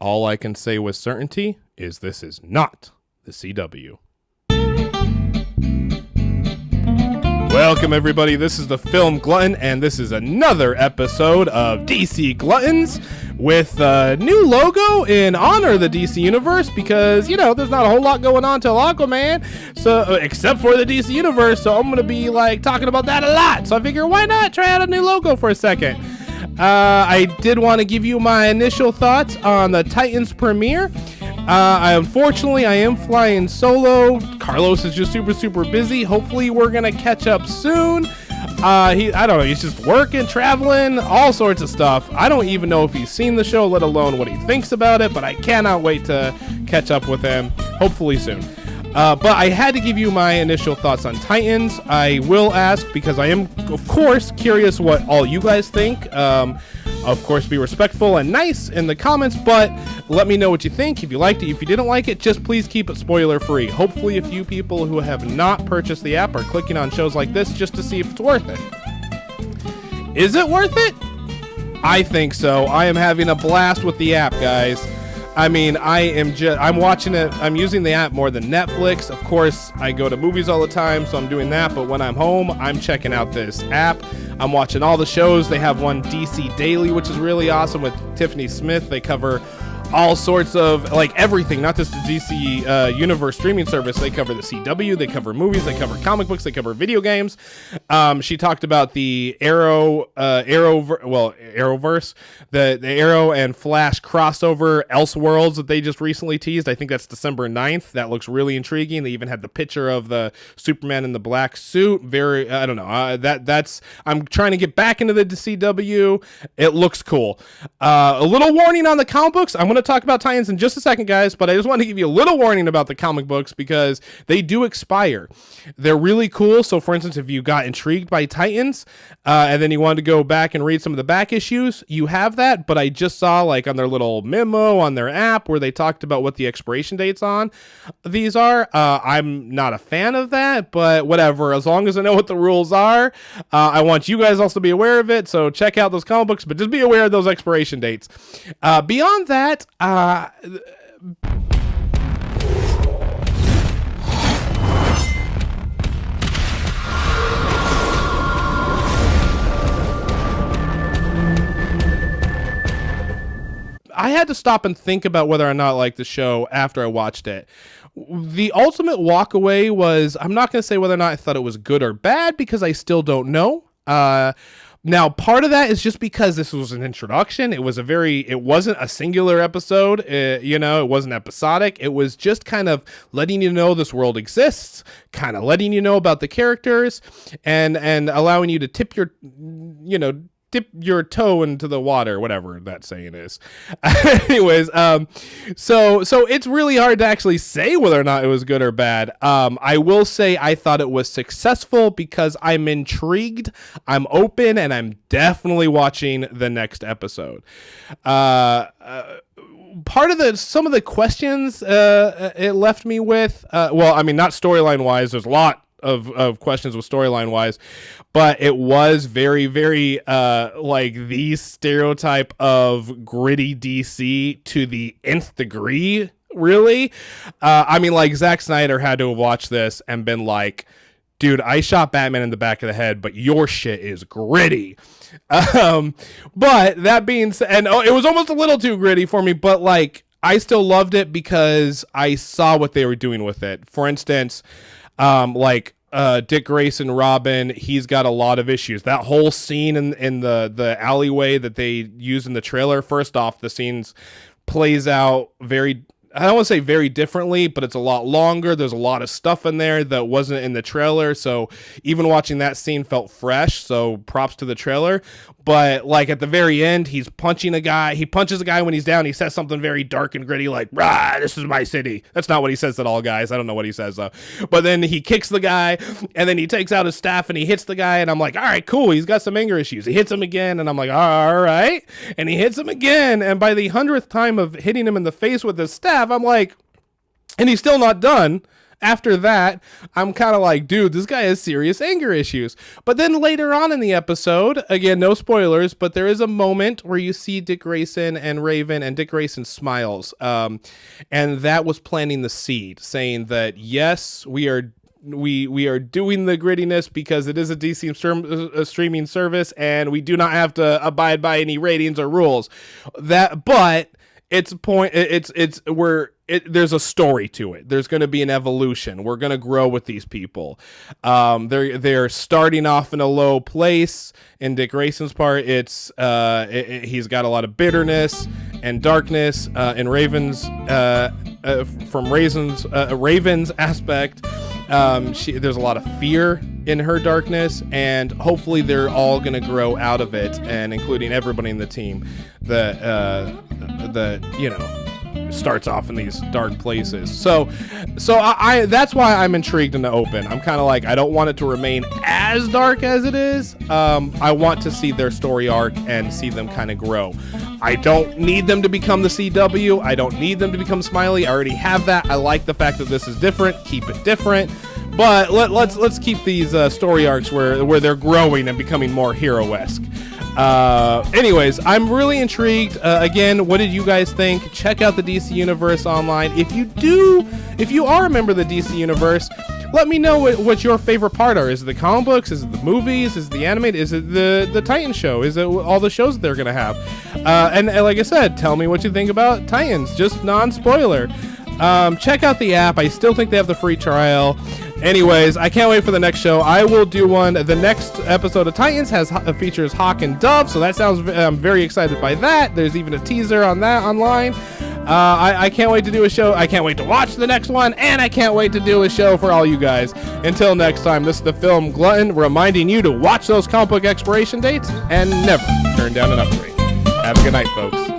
all I can say with certainty is this is not the CW. Welcome, everybody. This is the Film Glutton, and this is another episode of DC Gluttons with a new logo in honor of the DC Universe because, you know, there's not a whole lot going on till Aquaman, so except for the DC Universe, so I'm going to be, like, talking about that a lot. So I figure, why not try out a new logo for a second? I did want to give you my initial thoughts on the Titans premiere. Unfortunately, I am flying solo. Carlos is just super busy. Hopefully, we're gonna catch up soon. I don't know. He's just working, traveling, all sorts of stuff. I don't even know if he's seen the show, let alone what he thinks about it. But I cannot wait to catch up with him. Hopefully soon. But I had to give you my initial thoughts on Titans. I will ask because I am, of course, curious what all you guys think. Of course, be respectful and nice in the comments, but let me know what you think. If you liked it, if you didn't like it, just please keep it spoiler free. Hopefully a few people who have not purchased the app are clicking on shows like this just to see if it's worth it. Is it worth it? I think so. I am having a blast with the app, guys. I mean, I'm watching it. I'm using the app more than Netflix. Of course, I go to movies all the time, so I'm doing that. But when I'm home, I'm checking out this app. I'm watching all the shows. They have one DC Daily, which is really awesome with Tiffany Smith. They cover all sorts of, like, everything, not just the DC Universe streaming service. They cover the CW, they cover movies, they cover comic books, they cover video games. She talked about the Arrowverse, the Arrow and Flash crossover Elseworlds that they just recently teased. I think that's December 9th. That looks really intriguing. They even had the picture of the Superman in the black suit. I don't know. I'm trying to get back into the CW. It looks cool. A little warning on the comic books. I'm going to talk about Titans in just a second, guys, but I just want to give you a little warning about the comic books because they do expire. They're really cool. So, for instance, if you got intrigued by Titans and then you wanted to go back and read some of the back issues, you have that. But I just saw, like, on their little memo on their app where they talked about what the expiration dates on these are. I'm not a fan of that, but whatever. As long as I know what the rules are, I want you guys also to be aware of it. So check out those comic books, but just be aware of those expiration dates. Beyond that, I had to stop and think about whether or not I liked the show after I watched it. The ultimate walkaway was, I'm not going to say whether or not I thought it was good or bad because I still don't know. Now, part of that is just because this was an introduction. It wasn't a singular episode. It wasn't episodic. It was just kind of letting you know this world exists, kind of letting you know about the characters, and allowing you to dip your toe into the water, whatever that saying is. Anyways, so it's really hard to actually say whether or not it was good or bad. I will say I thought it was successful because I'm intrigued, I'm open, and I'm definitely watching the next episode. Part of some of the questions it left me with, not storyline wise, there's a lot of questions with storyline wise, but it was very, very like the stereotype of gritty DC to the nth degree, really. Like Zack Snyder had to have watched this and been like, dude, I shot Batman in the back of the head, but your shit is gritty. But that being said, and it was almost a little too gritty for me, but like I still loved it because I saw what they were doing with it. For instance, Dick Grayson, Robin, he's got a lot of issues. That whole scene in the alleyway that they use in the trailer, first off, the scenes plays out very, I don't want to say very differently, but it's a lot longer. There's a lot of stuff in there that wasn't in the trailer. So even watching that scene felt fresh. So props to the trailer. But like at the very end, he's punching a guy. He punches a guy when he's down. He says something very dark and gritty, like, "Rah, this is my city." That's not what he says at all, guys. I don't know what he says though. But then he kicks the guy, and then he takes out his staff and he hits the guy. And I'm like, all right, cool. He's got some anger issues. He hits him again, and I'm like, all right. And he hits him again. And by the 100th time of hitting him in the face with his staff, I'm like, and he's still not done. after that, I'm kind of like, dude, this guy has serious anger issues. But then later on in the episode, again, no spoilers, but there is a moment where you see Dick Grayson and Raven, and Dick Grayson smiles. And that was planting the seed, saying that, yes, we are doing the grittiness because it is a DC streaming service, and we do not have to abide by any ratings or rules. But it's a point. There's a story to it. There's going to be an evolution. We're going to grow with these people. They're starting off in a low place. In Dick Grayson's part, he's got a lot of bitterness and darkness. In Raven's Raven's aspect, there's a lot of fear in her darkness, and hopefully they're all going to grow out of it, and including everybody in the team that starts off in these dark places. So I that's why I'm intrigued in the open. I'm kind of like, I don't want it to remain as dark as it is. I want to see their story arc and see them kind of grow. I don't need them to become the CW. I don't need them to become Smiley. I already have that. I like the fact that this is different. Keep it different. But let's keep these story arcs where they're growing and becoming more hero-esque. Anyways, I'm really intrigued. Again, what did you guys think? Check out the DC Universe online. If you are a member of the DC Universe, let me know what your favorite part are. Is it the comic books? Is it the movies? Is it the animated? Is it the Titans show? Is it all the shows that they're gonna have? And like I said, tell me what you think about Titans. Just non-spoiler. Check out the app. I still think they have the free trial. Anyways, I can't wait for the next show. I will do one. The next episode of Titans features Hawk and Dove, so that sounds. I'm very excited by that. There's even a teaser on that online. I can't wait to do a show. I can't wait to watch the next one, and I can't wait to do a show for all you guys. Until next time, this is the Film Glutton reminding you to watch those comic book expiration dates and never turn down an upgrade. Have a good night, folks.